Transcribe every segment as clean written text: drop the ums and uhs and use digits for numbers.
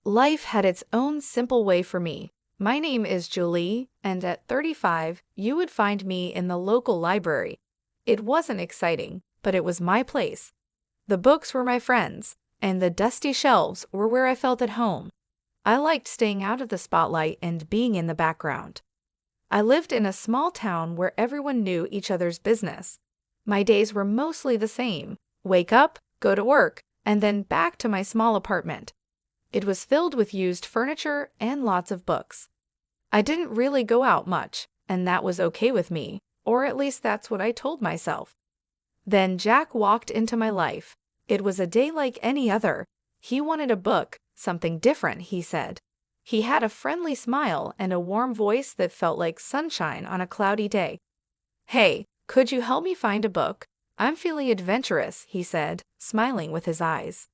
Life had its own simple way for me. My name is Julie, and at 35, you would find me in the local library. It wasn't exciting, but it was my place. The books were my friends, and the dusty shelves were where I felt at home. I liked staying out of the spotlight and being in the background. I lived in a small town where everyone knew each other's business. My days were mostly the same: wake up, go to work, and then back to my small apartment. It was filled with used furniture and lots of books. I didn't really go out much, and that was okay with me, or at least that's what I told myself. Then Jack walked into my life. It was a day like any other. He wanted a book, something different, he said. He had a friendly smile and a warm voice that felt like sunshine on a cloudy day. "Hey, could you help me find a book? I'm feeling adventurous," he said, smiling with his eyes.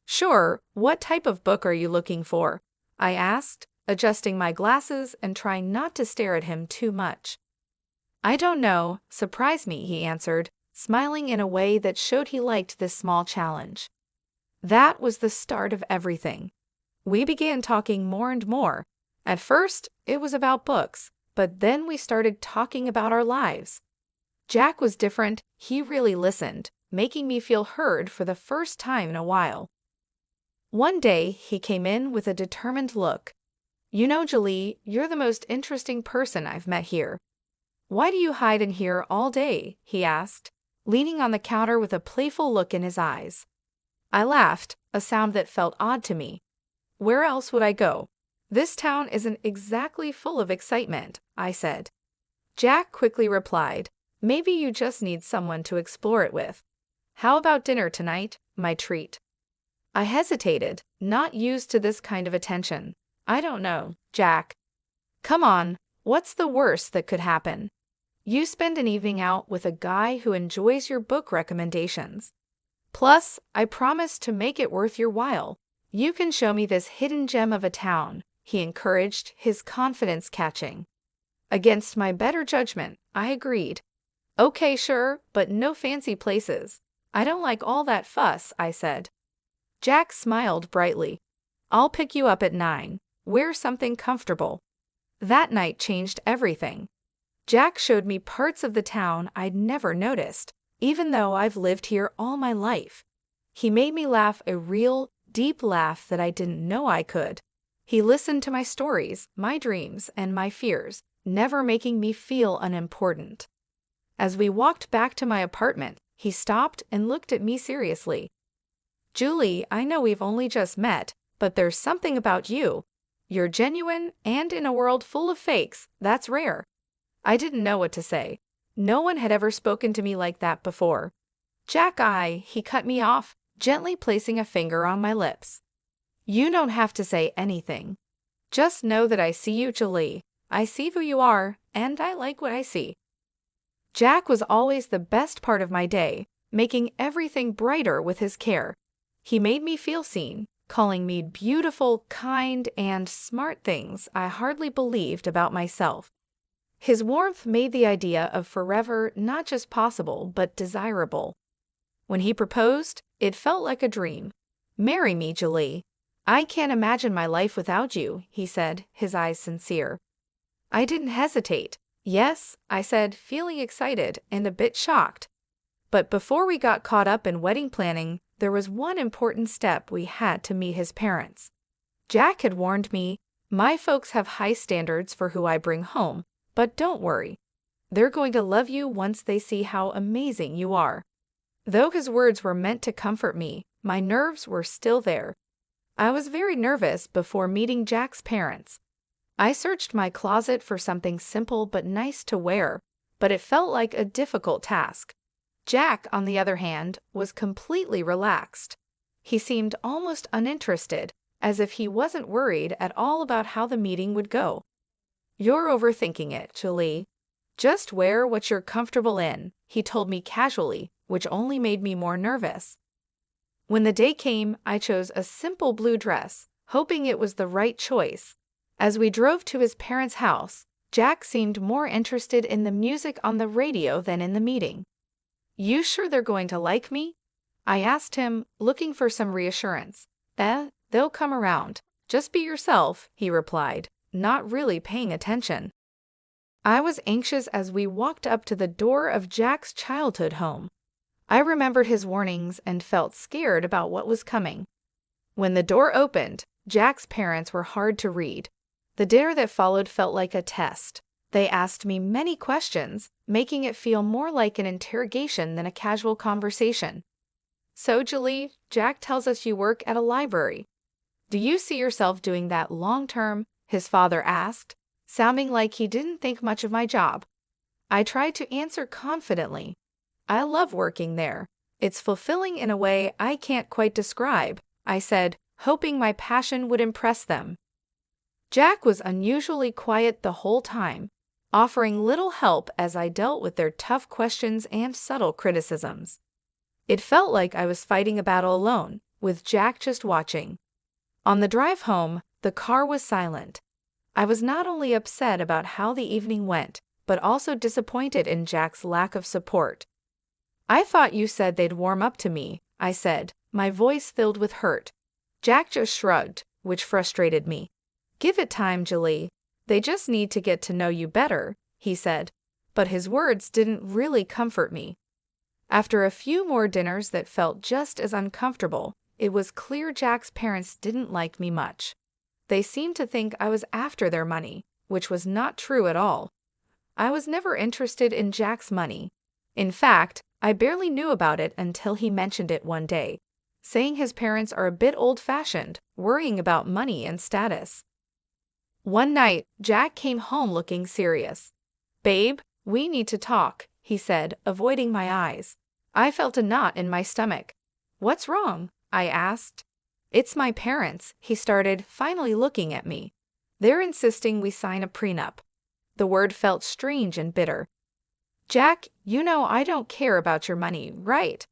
"Sure, what type of book are you looking for?" I asked, adjusting my glasses and trying not to stare at him too much. "I don't know, surprise me," he answered, smiling in a way that showed he liked this small challenge. That was the start of everything. We began talking more and more. At first, it was about books, but then we started talking about our lives. Jack was different. He really listened, making me feel heard for the first time in a while. One day, he came in with a determined look. "You know, Julie, you're the most interesting person I've met here." "Why do you hide in here all day?" he asked, leaning on the counter with a playful look in his eyes. I laughed, a sound that felt odd to me. "Where else would I go? This town isn't exactly full of excitement," I said. Jack quickly replied, "Maybe you just need someone to explore it with. How about dinner tonight, my treat?" I hesitated, not used to this kind of attention. "I don't know, Jack." "Come on, what's the worst that could happen? You spend an evening out with a guy who enjoys your book recommendations. Plus, I promise to make it worth your while. You can show me this hidden gem of a town," he encouraged, his confidence catching. Against my better judgment, I agreed. "Okay, sure, but no fancy places. I don't like all that fuss," I said. Jack smiled brightly. "I'll pick you up at 9. Wear something comfortable." That night changed everything. Jack showed me parts of the town I'd never noticed, even though I've lived here all my life. He made me laugh, a real, deep laugh that I didn't know I could. He listened to my stories, my dreams, and my fears, never making me feel unimportant. As we walked back to my apartment, he stopped and looked at me seriously. "Julie, I know we've only just met, but there's something about you. You're genuine, and in a world full of fakes, that's rare." I didn't know what to say. No one had ever spoken to me like that before. "Jack, he cut me off, gently placing a finger on my lips. "You don't have to say anything. Just know that I see you, Julie. I see who you are, and I like what I see." Jack was always the best part of my day, making everything brighter with his care. He made me feel seen, calling me beautiful, kind, and smart things I hardly believed about myself. His warmth made the idea of forever not just possible, but desirable. When he proposed, it felt like a dream. "Marry me, Julie." "I can't imagine my life without you," he said, his eyes sincere. I didn't hesitate. "Yes," I said, feeling excited and a bit shocked. But before we got caught up in wedding planning, there was one important step: we had to meet his parents. Jack had warned me, "My folks have high standards for who I bring home, but don't worry. They're going to love you once they see how amazing you are." Though his words were meant to comfort me, my nerves were still there. I was very nervous before meeting Jack's parents. I searched my closet for something simple but nice to wear, but it felt like a difficult task. Jack, on the other hand, was completely relaxed. He seemed almost uninterested, as if he wasn't worried at all about how the meeting would go. "You're overthinking it, Julie. Just wear what you're comfortable in," he told me casually, which only made me more nervous. When the day came, I chose a simple blue dress, hoping it was the right choice. As we drove to his parents' house, Jack seemed more interested in the music on the radio than in the meeting. "You sure they're going to like me?" I asked him, looking for some reassurance. They'll come around. Just be yourself, he replied, not really paying attention. I was anxious as we walked up to the door of Jack's childhood home. I remembered his warnings and felt scared about what was coming. When the door opened, Jack's parents were hard to read. The dare that followed felt like a test. They asked me many questions, making it feel more like an interrogation than a casual conversation. So, Julie, Jack tells us you work at a library. Do you see yourself doing that long-term? His father asked, sounding like he didn't think much of my job. I tried to answer confidently. I love working there. It's fulfilling in a way I can't quite describe, I said, hoping my passion would impress them. Jack was unusually quiet the whole time, offering little help as I dealt with their tough questions and subtle criticisms. It felt like I was fighting a battle alone, with Jack just watching. On the drive home, the car was silent. I was not only upset about how the evening went, but also disappointed in Jack's lack of support. I thought you said they'd warm up to me, I said, my voice filled with hurt. Jack just shrugged, which frustrated me. Give it time, Julie. They just need to get to know you better, he said, but his words didn't really comfort me. After a few more dinners that felt just as uncomfortable, it was clear Jack's parents didn't like me much. They seemed to think I was after their money, which was not true at all. I was never interested in Jack's money. In fact, I barely knew about it until he mentioned it one day, saying his parents are a bit old-fashioned, worrying about money and status. One night, Jack came home looking serious. Babe, we need to talk, he said, avoiding my eyes. I felt a knot in my stomach. What's wrong? I asked. It's my parents, he started, finally looking at me. They're insisting we sign a prenup. The word felt strange and bitter. Jack, you know I don't care about your money, right?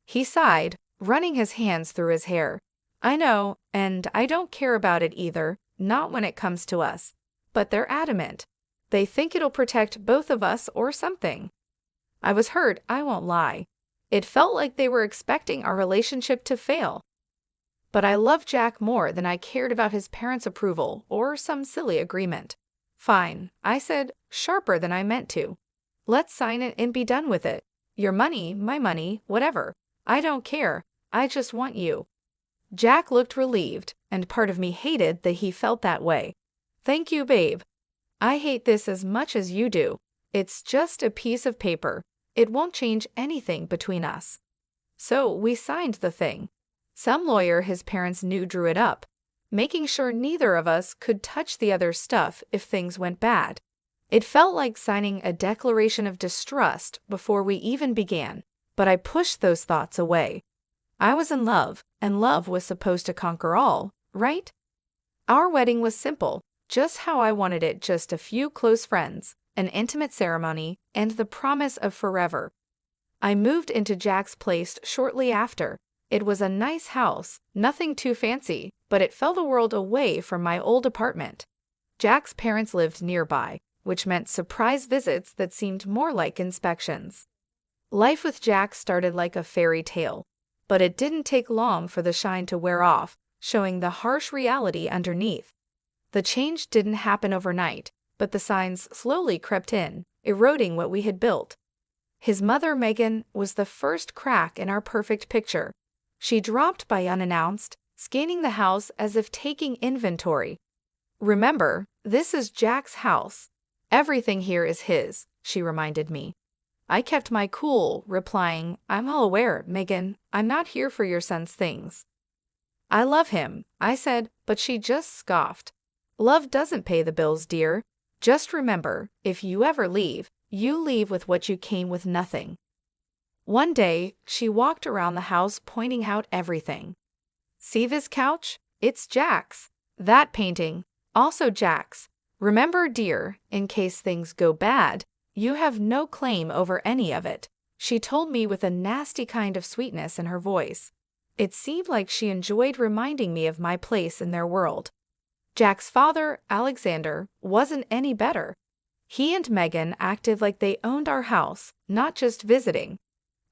He sighed, running his hands through his hair. I know, and I don't care about it either, not when it comes to us. But they're adamant. They think it'll protect both of us or something. I was hurt, I won't lie. It felt like they were expecting our relationship to fail. But I loved Jack more than I cared about his parents' approval or some silly agreement. Fine, I said, sharper than I meant to. Let's sign it and be done with it. Your money, my money, whatever. I don't care. I just want you. Jack looked relieved, and part of me hated that he felt that way. Thank you, babe. I hate this as much as you do. It's just a piece of paper. It won't change anything between us. So we signed the thing. Some lawyer his parents knew drew it up, making sure neither of us could touch the other's stuff if things went bad. It felt like signing a declaration of distrust before we even began, but I pushed those thoughts away. I was in love, and love was supposed to conquer all, right? Our wedding was simple, just how I wanted it, just a few close friends, an intimate ceremony, and the promise of forever. I moved into Jack's place shortly after. It was a nice house, nothing too fancy, but it felt a world away from my old apartment. Jack's parents lived nearby, which meant surprise visits that seemed more like inspections. Life with Jack started like a fairy tale, but it didn't take long for the shine to wear off, showing the harsh reality underneath. The change didn't happen overnight, but the signs slowly crept in, eroding what we had built. His mother, Megan, was the first crack in our perfect picture. She dropped by unannounced, scanning the house as if taking inventory. Remember, this is Jack's house. Everything here is his, she reminded me. I kept my cool, replying, I'm all aware, Megan. I'm not here for your son's things. I love him, I said, but she just scoffed. Love doesn't pay the bills, dear. Just remember, if you ever leave, you leave with what you came with, nothing. One day, she walked around the house pointing out everything. See this couch? It's Jack's. That painting, also Jack's. Remember, dear, in case things go bad, you have no claim over any of it, she told me with a nasty kind of sweetness in her voice. It seemed like she enjoyed reminding me of my place in their world. Jack's father, Alexander, wasn't any better. He and Megan acted like they owned our house, not just visiting.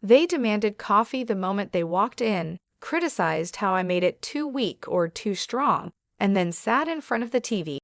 They demanded coffee the moment they walked in, criticized how I made it too weak or too strong, and then sat in front of the TV.